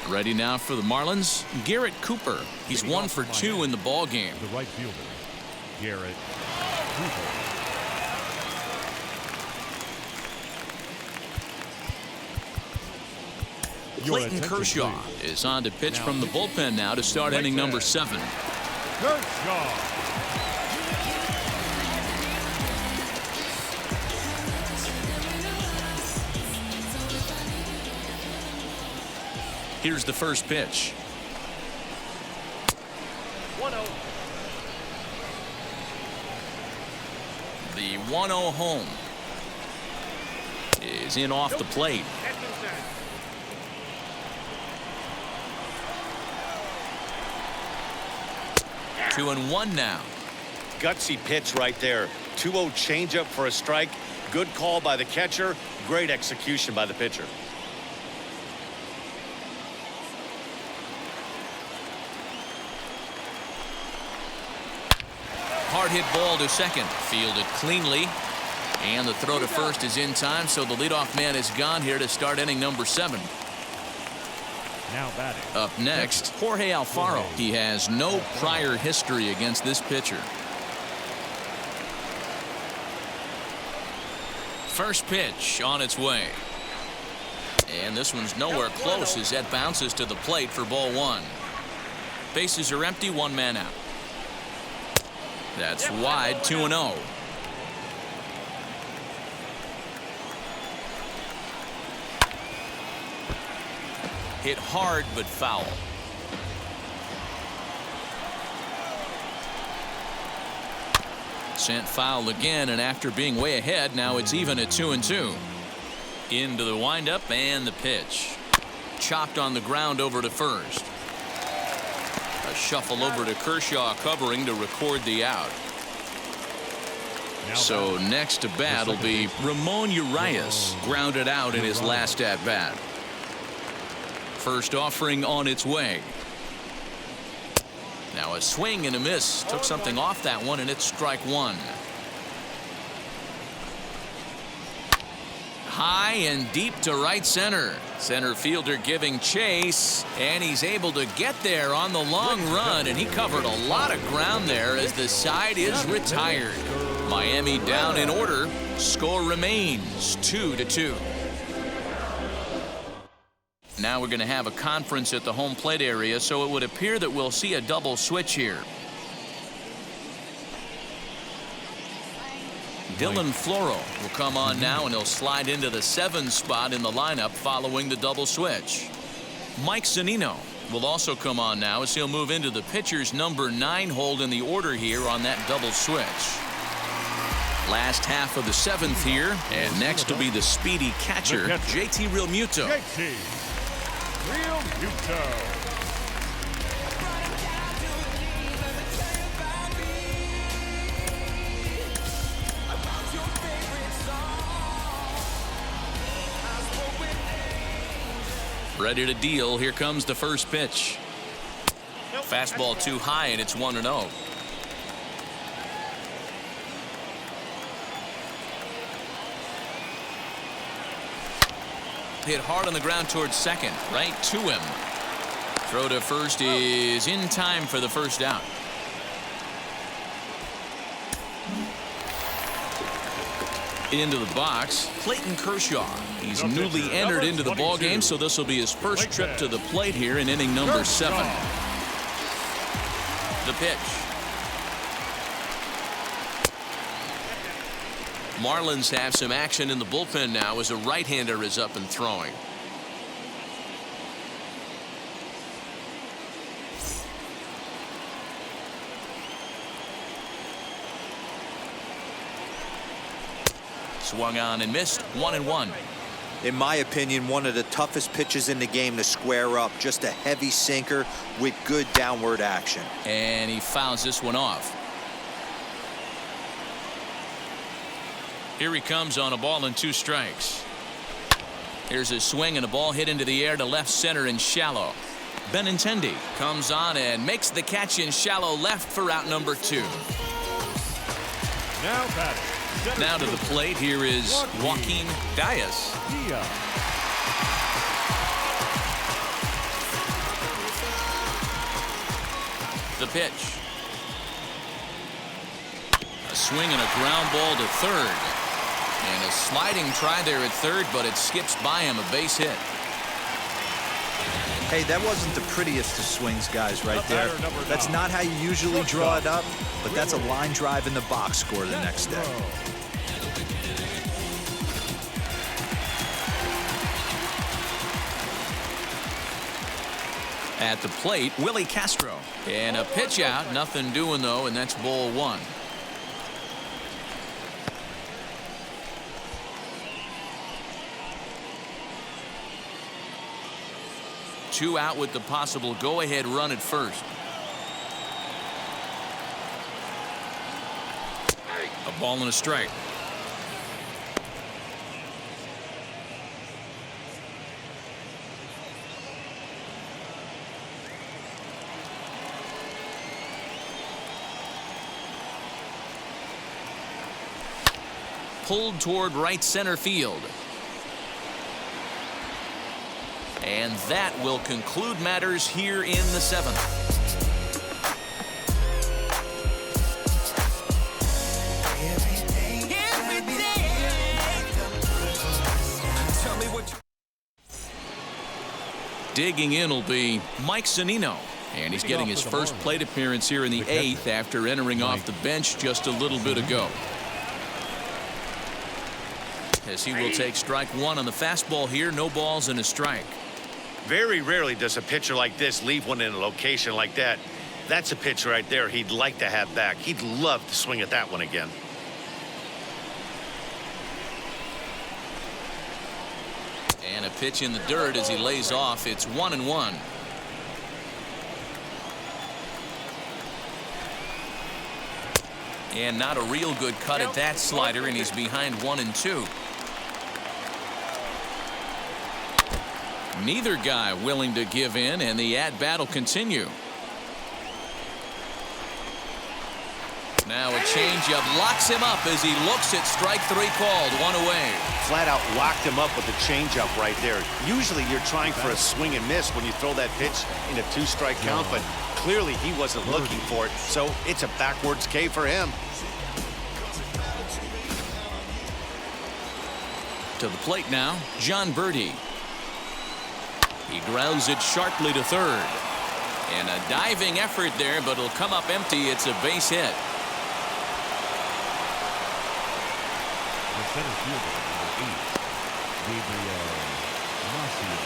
Ready now for the Marlins, Garrett Cooper. He's 1 for 2 in the ball game. The right fielder, Garrett Cooper. Clayton Kershaw is on to pitch from the bullpen now to start inning number 7. Kershaw. Here's the first pitch. 1-0. The 1-0 home is in off the plate. 2-1 now. Gutsy pitch right there. 2-0 changeup for a strike. Good call by the catcher. Great execution by the pitcher. Hard hit ball to second. Fielded cleanly. And the throw to first is in time, so the leadoff man is gone here to start inning number 7. Now batting. Up next, Jorge Alfaro. He has no prior history against this pitcher. First pitch on its way. And this one's nowhere close as that bounces to the plate for ball 1. Bases are empty, 1 man out. That's wide, 2-0. Hit hard but foul. Sent foul again, and after being way ahead, now it's even at 2-2. Into the windup and the pitch. Chopped on the ground over to first. A shuffle over to Kershaw covering to record the out. So next to bat will be Ramon Urias, grounded out in his last at bat. First offering on its way. Now a swing and a miss. Took something off that one, and it's strike 1. High and deep to right center. Center fielder giving chase, and he's able to get there on the long run, and he covered a lot of ground there as the side is retired. Miami down in order. Score remains 2-2. Now we're going to have a conference at the home plate area, so it would appear that we'll see a double switch here. Dylan Floro will come on now, and he'll slide into the 7 spot in the lineup following the double switch. Mike Zunino will also come on now as he'll move into the pitcher's number 9 hold in the order here on that double switch. Last half of the 7th here, and next will be the speedy catcher, JT Realmuto. Ready to deal. Here comes the first pitch. Fastball too high, and it's 1-0. Hit hard on the ground towards second, right to him. Throw to first is in time for the first out. Into the box, Clayton Kershaw. He's newly entered into the ball game, so this will be his first trip to the plate here in inning number 7. The pitch. Marlins have some action in the bullpen now as a right-hander is up and throwing. Swung on and missed. 1-1. In my opinion, one of the toughest pitches in the game to square up. Just a heavy sinker with good downward action. And he fouls this one off. Here he comes on a ball and 2 strikes. Here's a swing and a ball hit into the air to left center and shallow. Benintendi comes on and makes the catch in shallow left for out number 2. Now batting. Center Now to the fielder, plate, here is Joaquin Diaz. Diaz. The pitch. A swing and a ground ball to third. And a sliding try there at third, but it skips by him, a base hit. Hey, that wasn't the prettiest of swings, guys, right there. Batter number That's 9. not how you usually draw it up, but that's a line drive in the box score the next day. At the plate, Willie Castro. And a pitch out, nothing doing though, and that's ball 1. Two out with the possible go-ahead run at first. A ball and a strike. Pulled toward right center field. And that will conclude matters here in the 7th. Digging in will be Mike Zunino. And he's getting his first plate appearance here in the 8th after entering off the bench just a little bit ago. As he will take strike 1 on the fastball here, no balls and a strike. Very rarely does a pitcher like this leave one in a location like that. That's a pitch right there he'd like to have back. He'd love to swing at that one again. And a pitch in the dirt as he lays off. It's 1-1. And not a real good cut at that slider, and he's behind 1-2. Neither guy willing to give in, and the at-bat will continue. Now a changeup locks him up as he looks at strike 3 called. 1 away. Flat out locked him up with a changeup right there. Usually you're trying for a swing and miss when you throw that pitch in a 2-strike count, but clearly he wasn't looking for it, so it's a backwards K for him. To the plate now, John Birdie. He grounds it sharply to third. And a diving effort there, but it'll come up empty. It's a base hit. The center fielder, number 8, Gabriel Maciel.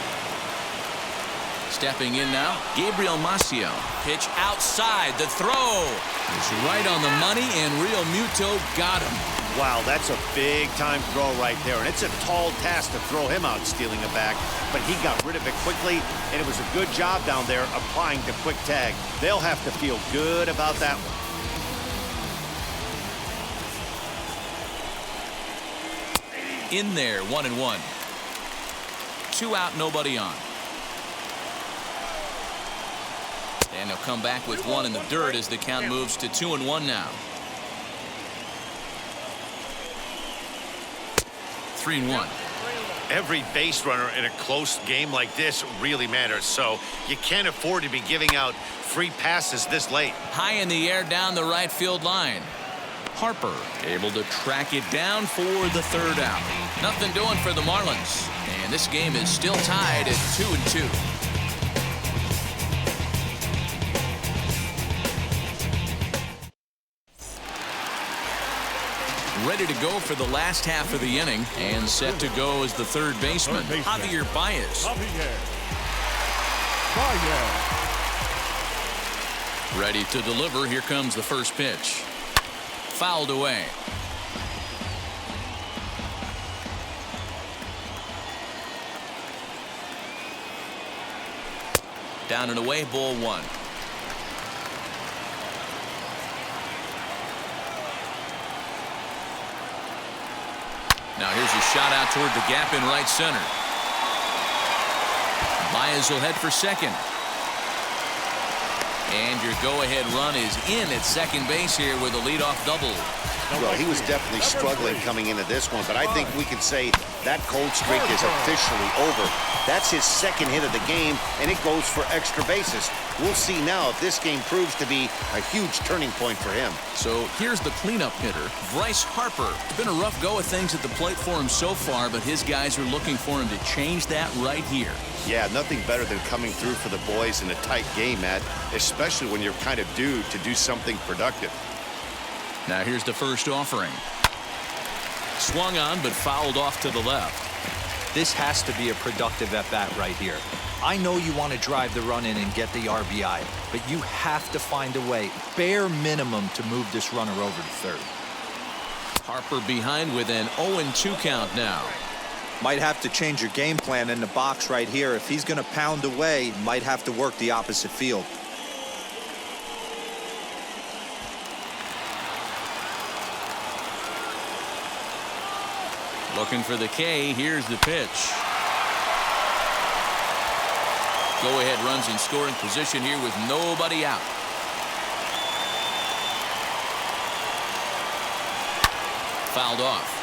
Stepping in now, Gabriel Maciel. Pitch outside. The throw is right on the money, and Real Muto got him. Wow, that's a big-time throw right there, and it's a tall task to throw him out stealing a back, but he got rid of it quickly, and it was a good job down there applying the quick tag. They'll have to feel good about that one. In there, 1-1. 2 out, nobody on. And they'll come back with 1 in the dirt as the count moves to 2-1 now. 3-1. Every base runner in a close game like this really matters, so you can't afford to be giving out free passes this late. High in the air down the right field line. Harper able to track it down for the 3rd out. Nothing doing for the Marlins, and this game is still tied at 2-2. Ready to go for the last half of the inning, and set to go as the third baseman, Javier Baez. Ready to deliver. Here comes the first pitch. Fouled away. Down and away, ball 1. Now here's a shot out toward the gap in right center. Baez will head for second. And your go-ahead run is in at second base here with a leadoff double. Well, he was definitely struggling coming into this one, but I think we can say that cold streak is officially over. That's his second hit of the game, and it goes for extra bases. We'll see now if this game proves to be a huge turning point for him. So here's the cleanup hitter, Bryce Harper. It's been a rough go of things at the plate for him so far, but his guys are looking for him to change that right here. Yeah, nothing better than coming through for the boys in a tight game, Matt, especially when you're kind of due to do something productive. Now here's the first offering. Swung on, but fouled off to the left. This has to be a productive at-bat right here. I know you want to drive the run in and get the RBI, but you have to find a way, bare minimum, to move this runner over to third. Harper behind with an 0-2 count now. Might have to change your game plan in the box right here. If he's going to pound away, might have to work the opposite field. Looking for the K. Here's the pitch. Go-ahead runs in scoring position here with nobody out. Fouled off.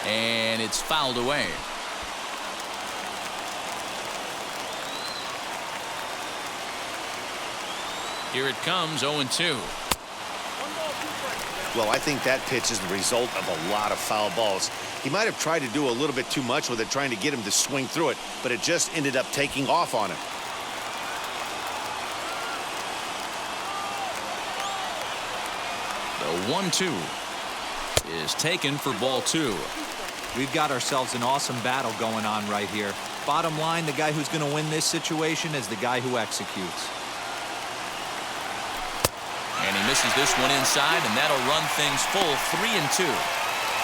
And it's fouled away. Here it comes, 0-2. Well, I think that pitch is the result of a lot of foul balls. He might have tried to do a little bit too much with it, trying to get him to swing through it, but it just ended up taking off on him. The 1-2 is taken for ball 2. We've got ourselves an awesome battle going on right here. Bottom line, the guy who's going to win this situation is the guy who executes. And he misses this one inside, and that'll run things full 3-2.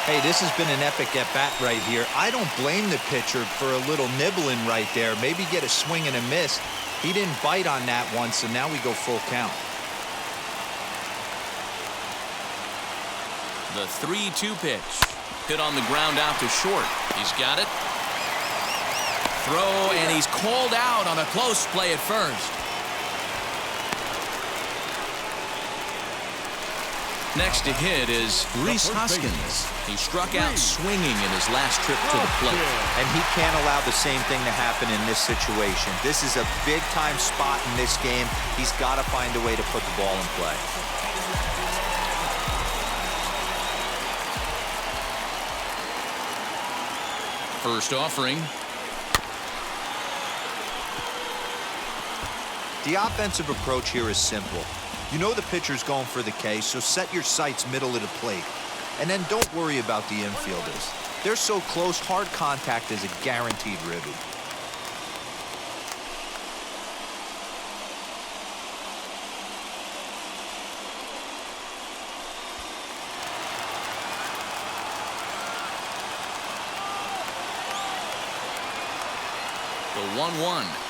Hey, this has been an epic at-bat right here. I don't blame the pitcher for a little nibbling right there. Maybe get a swing and a miss. He didn't bite on that one, so now we go full count. The 3-2 pitch. Hit on the ground out to short. He's got it. Throw, and he's called out on a close play at first. Next to hit is Rhys Hoskins. He struck out swinging in his last trip to the plate. And he can't allow the same thing to happen in this situation. This is a big-time spot in this game. He's got to find a way to put the ball in play. First offering. The offensive approach here is simple. You know the pitcher's going for the K, so set your sights middle of the plate. And then don't worry about the infielders. They're so close, hard contact is a guaranteed ribby. The 1-1.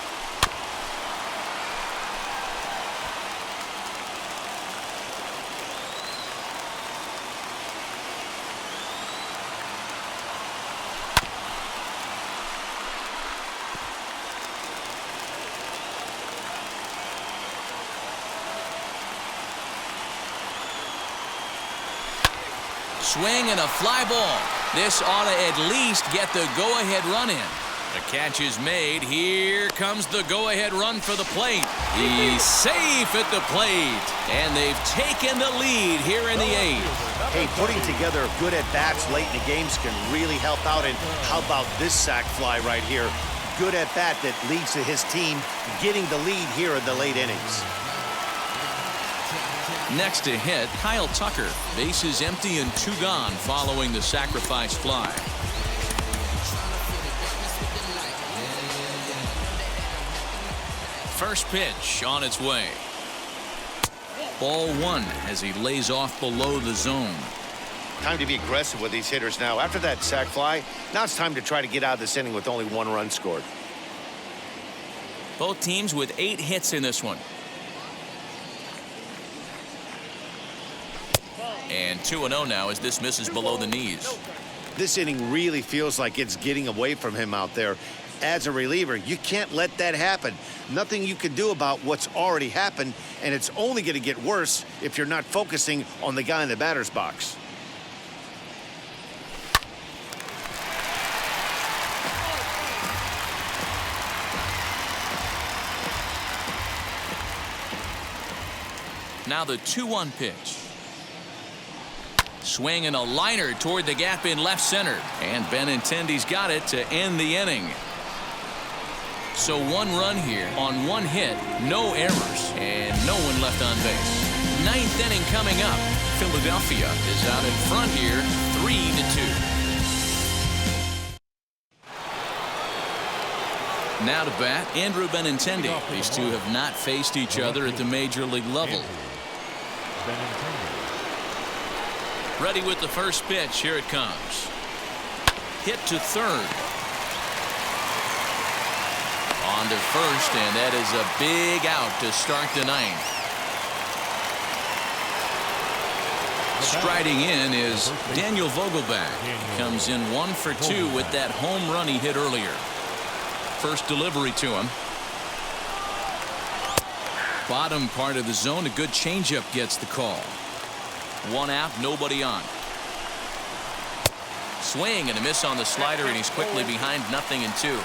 Swing and a fly ball. This ought to at least get the go-ahead run in. The catch is made. Here comes the go-ahead run for the plate. He's safe at the plate. And they've taken the lead here in the 8th. Hey, putting together good at-bats late in the games can really help out. And how about this sac fly right here? Good at-bat that leads to his team getting the lead here in the late innings. Next to hit, Kyle Tucker. Bases empty and 2 gone following the sacrifice fly. First pitch on its way. Ball 1 as he lays off below the zone. Time to be aggressive with these hitters now. After that sac fly, now it's time to try to get out of this inning with only 1 run scored. Both teams with 8 hits in this one. And 2-0 now as this misses below the knees. This inning really feels like it's getting away from him out there. As a reliever, you can't let that happen. Nothing you can do about what's already happened, and it's only going to get worse if you're not focusing on the guy in the batter's box. Now the 2-1 pitch. Swinging a liner toward the gap in left center. And Benintendi's got it to end the inning. So 1 run here on 1 hit, no errors, and no one left on base. 9th inning coming up. Philadelphia is out in front here, 3-2. Now to bat, Andrew Benintendi. These two have not faced each other at the major league level. Ready with the first pitch. Here it comes. Hit to third. On to first, and that is a big out to start the 9th. Striding in is Daniel Vogelbach. He comes in 1 for 2 with that home run he hit earlier. First delivery to him. Bottom part of the zone, a good changeup gets the call. 1 out, nobody on. Swing and a miss on the slider, and he's quickly behind 0-2.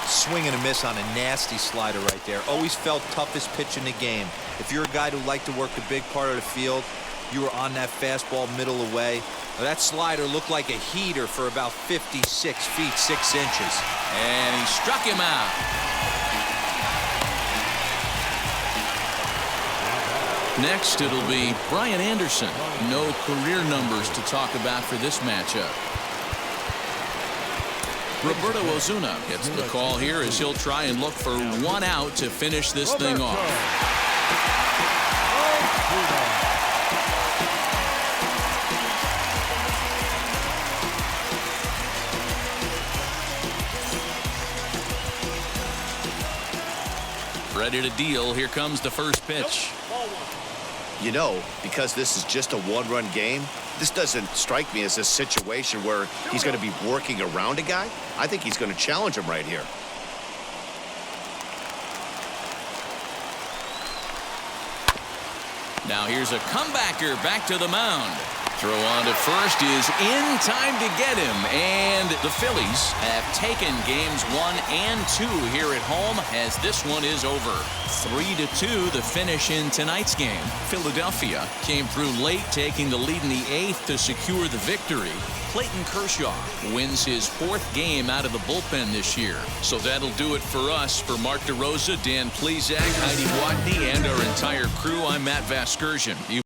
Swing and a miss on a nasty slider right there. Always felt toughest pitch in the game. If you're a guy who liked to work the big part of the field, you were on that fastball middle away. Now, that slider looked like a heater for about 56 feet 6 inches. And he struck him out. Next, it'll be Brian Anderson. No career numbers to talk about for this matchup. Roberto Ozuna gets the call here as he'll try and look for 1 out to finish this thing off. Ready to deal. Here comes the first pitch. You know, because this is just a 1-run game, this doesn't strike me as a situation where he's going to be working around a guy. I think he's going to challenge him right here. Now here's a comebacker back to the mound. Throw on to first is in time to get him, and the Phillies have taken games 1 and 2 here at home as this one is over. 3-2 the finish in tonight's game. Philadelphia came through late, taking the lead in the 8th to secure the victory. Clayton Kershaw wins his 4th game out of the bullpen this year. So that'll do it for us. For Mark DeRosa, Dan Plezak, Heidi Watney, and our entire crew, I'm Matt Vasgersian.